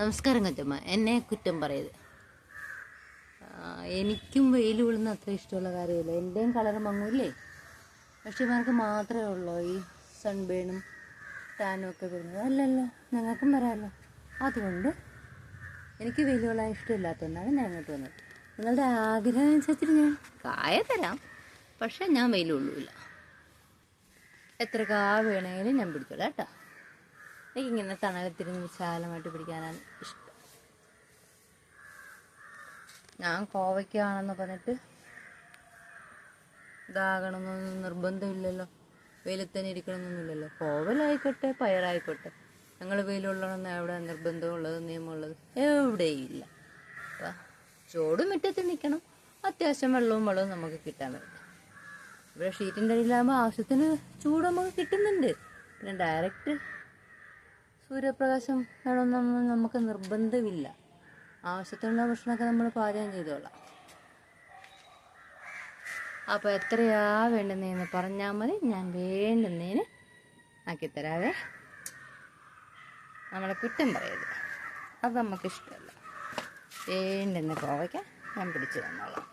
നമസ്കാരം കൊച്ചമ്മ. എന്നെ കുറ്റം പറയത്. എനിക്കും വെയിൽ കൊള്ളുന്ന അത്ര ഇഷ്ടമുള്ള കാര്യമില്ല. എൻ്റെയും കളർ മങ്ങൂല്ലേ? പക്ഷിമാർക്ക് മാത്രമേ ഉള്ളൂ ഈ സൺബേണും ടാനും ഒക്കെ വരുന്നത്. അല്ലല്ലോ, ഞങ്ങൾക്കും വരാമല്ലോ. അതുകൊണ്ട് എനിക്ക് വെയിൽ കൊള്ളാൻ ഇഷ്ടമില്ലാത്തതുകൊണ്ടാണ് ഞാൻ ഇങ്ങോട്ട് വന്നത്. നിങ്ങളുടെ ആഗ്രഹം അനുസരിച്ചിട്ട് ഞാൻ കായ തരാം, പക്ഷെ ഞാൻ വെയിൽ കൊള്ളൂല. എത്ര കായ വേണമെങ്കിലും ഞാൻ പിടിച്ചോളാം കേട്ടോ. എനിക്കിങ്ങനെ തണലത്തിരുന്ന് വിശാലമായിട്ട് പിടിക്കാനാണ് ഇഷ്ടം. ഞാൻ കോവയ്ക്കാണെന്ന് പറഞ്ഞിട്ട് ഇതാകണമെന്നൊന്നും നിർബന്ധമില്ലല്ലോ, വെയിലത്ത് തന്നെ ഇരിക്കണമെന്നൊന്നുമില്ലല്ലോ. കോവലായിക്കോട്ടെ പയറായിക്കോട്ടെ, ഞങ്ങൾ വെയിലുള്ളതെന്ന് എവിടെ നിർബന്ധമുള്ളത് നിയമമുള്ളത് എവിടെയില്ല. അപ്പം ചോട് മുറ്റത്ത് നിൽക്കണം, അത്യാവശ്യം വെള്ളവും നമുക്ക് കിട്ടാൻ പറ്റും. ഇവിടെ ഷീറ്റിൻ്റെ അടിയിലാകുമ്പോൾ ആവശ്യത്തിന് ചൂട് നമുക്ക് കിട്ടുന്നുണ്ട്. പിന്നെ ഡയറക്റ്റ് സൂര്യപ്രകാശം വേണമെന്നൊന്നും നമുക്ക് നിർബന്ധമില്ല. ആവശ്യത്തിനുള്ള ഭക്ഷണമൊക്കെ നമ്മൾ പാചകം ചെയ്തോളാം. അപ്പോൾ എത്രയാ വേണ്ടുന്നതെന്ന് പറഞ്ഞാൽ മതി, ഞാൻ വേണ്ടുന്നതിന് ആക്കിത്തരാവേ. നമ്മളെ കുറ്റം പറയരുത്, അത് നമുക്കിഷ്ടമല്ല. വേണ്ടുന്ന കോവയ്ക്ക ഞാൻ പിടിച്ചു തന്നോളാം.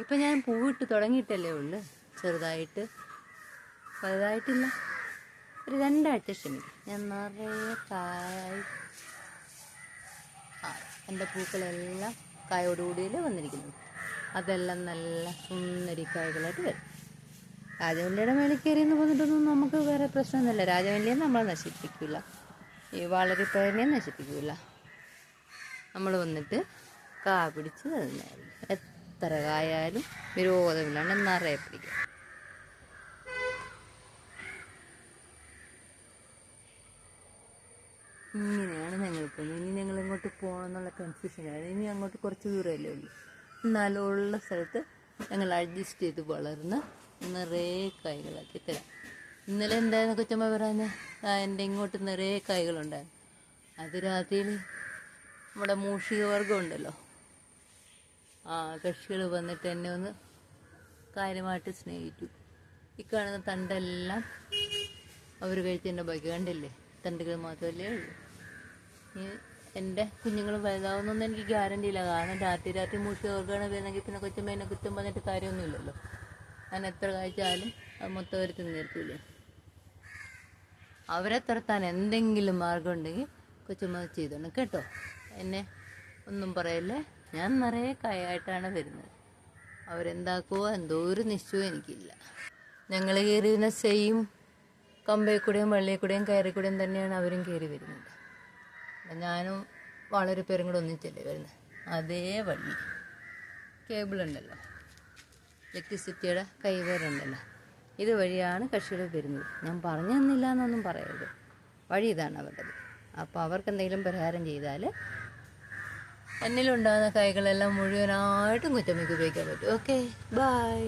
ഇപ്പം ഞാൻ പൂവിട്ട് തുടങ്ങിയിട്ടല്ലേ ഉള്ളു, ചെറുതായിട്ട്, വലുതായിട്ടില്ല. ഒരു 2 ആഴ്ച ക്ഷമിക്കും, ഞാൻ നിറയെ കായ. എൻ്റെ പൂക്കളെല്ലാം കായോടുകൂടിയല്ലേ വന്നിരിക്കുന്നത്. അതെല്ലാം നല്ല സുന്ദരി കായകളായിട്ട് വരും. രാജവല്ലിയുടെ മേളിൽ കയറിയെന്ന് പറഞ്ഞിട്ടൊന്നും നമുക്ക് വേറെ പ്രശ്നമൊന്നുമില്ല. രാജവല്ലിയെ നമ്മൾ നശിപ്പിക്കില്ല, ഈ വളരിപ്പയറിനെ നശിപ്പിക്കില്ല. നമ്മൾ വന്നിട്ട് കാ പിടിച്ച് തന്നെയാലും എത്ര കായാലും വിരോധമില്ലാണ്ട് നിറയെ പിടിക്കും. ഇങ്ങനെയാണ് ഞങ്ങൾക്ക്. ഇനി ഞങ്ങൾ ഇങ്ങോട്ട് പോകണം എന്നുള്ള കൺഫ്യൂഷനാണ്. ഇനി അങ്ങോട്ട് കുറച്ച് ദൂരമല്ലേ ഉള്ളൂ. എന്നാലും ഉള്ള സ്ഥലത്ത് ഞങ്ങൾ അഡ്ജസ്റ്റ് ചെയ്ത് വളർന്ന നിറയെ കായ്കളാക്കി തരാം. ഇന്നലെ എന്തായിരുന്നു കൊച്ചമ്മ പറയാന്, എൻ്റെ ഇങ്ങോട്ട് നിറയെ കായ്കളുണ്ടായിരുന്നു. അത് രാത്രിയിൽ നമ്മുടെ മൂഷിക വർഗം ഉണ്ടല്ലോ, കക്ഷികൾ വന്നിട്ട് എന്നെ ഒന്ന് കാര്യമായിട്ട് സ്നേഹിച്ചു. ഈ കാണുന്ന തണ്ടെല്ലാം അവർ കഴിച്ചതിൻ്റെ ബാക്കി കണ്ടില്ലേ, തണ്ടുകൾ മാത്രമല്ലേ ഉള്ളൂ. എൻ്റെ കുഞ്ഞുങ്ങൾ വലുതാവുന്നൊന്നും എനിക്ക് ഗ്യാരണ്ടി ഇല്ല. കാരണം രാത്രി മൂഷിക വർഗ്ഗമാണ് വരുന്നെങ്കിൽ പിന്നെ കൊച്ചമ്മ എന്നെ കുറ്റം പറഞ്ഞിട്ട് കാര്യമൊന്നുമില്ലല്ലോ. ഞാൻ എത്ര കഴിച്ചാലും അത് മൊത്തം അവർ തിന്നിരിക്കില്ലേ. അവരെ തുരത്താൻ എന്തെങ്കിലും മാർഗം ഉണ്ടെങ്കിൽ കൊച്ചമ്മ ചെയ്തോണം കേട്ടോ. എന്നെ ഒന്നും പറയല്ലേ, ഞാൻ നിറയെ കായായിട്ടാണ് വരുന്നത്. അവരെന്താക്കുമോ എന്തോ ഒരു നിശ്ചയവും എനിക്കില്ല. ഞങ്ങൾ കയറി വരുന്ന സെയിം കമ്പയിൽ കൂടെയും വള്ളിയിൽ കൂടെയും കയറി കൂടെയും തന്നെയാണ് അവരും കയറി വരുന്നത്. ഞാനും വളരെ പേരും കൂടെ ഒന്നിച്ചല്ലേ വരുന്നത്. അതേ വഴി കേബിളുണ്ടല്ലോ, ഇലക്ട്രിസിറ്റിയുടെ കൈവരുണ്ടല്ലോ, ഇതുവഴിയാണ് കക്ഷികൾ വരുന്നത്. ഞാൻ പറഞ്ഞു തന്നില്ല എന്നൊന്നും പറയരുത്, വഴി ഇതാണ് അവരുടേത്. അപ്പോൾ അവർക്ക് എന്തെങ്കിലും പരിഹാരം ചെയ്താൽ എന്നിലുണ്ടാകുന്ന കൈകളെല്ലാം മുഴുവനായിട്ടും കുറ്റമ്മയ്ക്ക് ഉപയോഗിക്കാൻ പറ്റും. Okay, by.